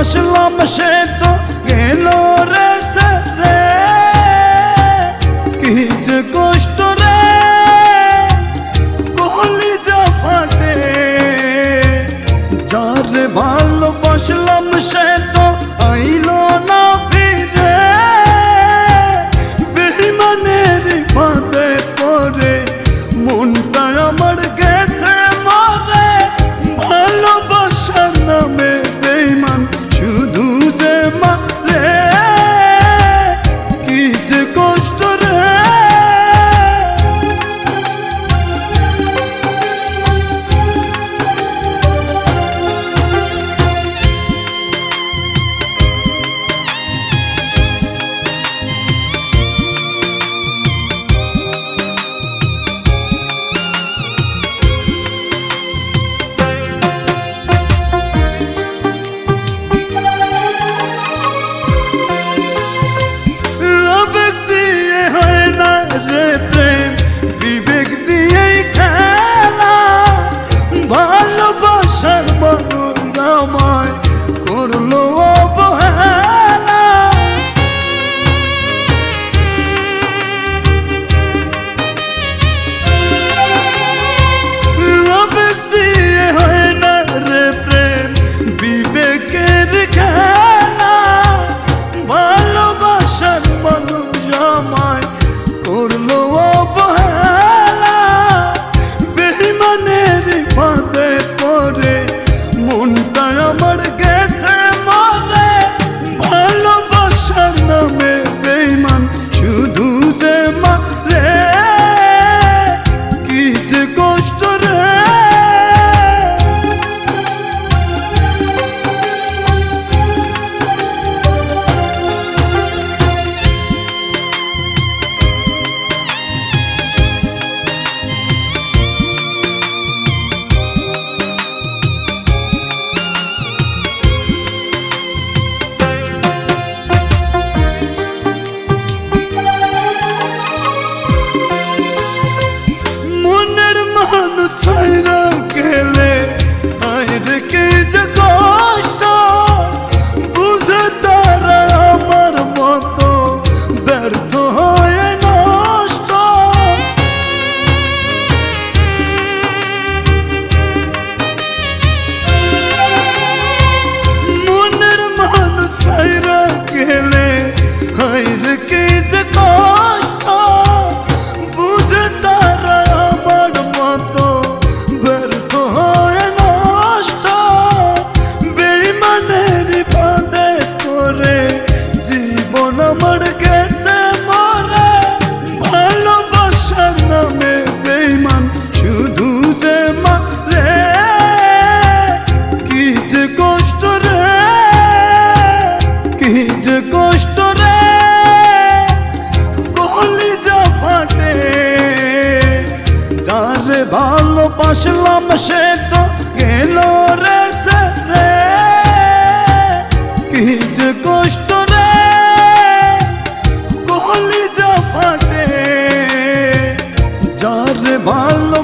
ভালোবাসলাম সে তো গেল রে ছেড়ে, কি যে কষ্ট রে কলিজা ফাটে। যারে ভালোবাসলাম সে তো আইলো না ফিরে, বেঈমানের ফাঁদে পড়ে মনটা আমার গেছে মরে। ভালোবাসার নামে বেঈমান শুধু যে মারে, কি যে কষ্ট রে। ভালোবাসার মানুষ আমায় করলো অবহেলা, আবেগ দিয়ে হয় না রে প্রেম বিবেকের খেলা। ভালোবাসার মানুষ আমায় করলো অবহেলা, বেঈমানের ফাঁদে পড়ে মনটা আমার গেছে মরে। ভালোবাসার নামে বেঈমান শুধু যে মারে, কি যে কষ্ট রে। ছাইরা গেলে আইরে কি যে কষ্ট, বুঝে তারা আমার মতো ব্যর্থ হয়ে নষ্ট। মনের মানুষ ছাইরা গেলে আইরে কি যে কষ্ট, বুঝে তারা আমার মতো ব্যর্থ হয়ে নষ্ট। বেঈমানের ফাঁদে পড়ে জীবন আমার গেছে মরে। ভালোবাসার নামে বেঈমান শুধু যে মারে, কি যে কষ্ট রে, কি যে কষ্ট রে। কলিজা ফাটে যারে ভালোবাসলাম সে তো গেল রে ছেড়ে, কি যে কষ্ট রে কলিজা ফাটে। যারে ভালো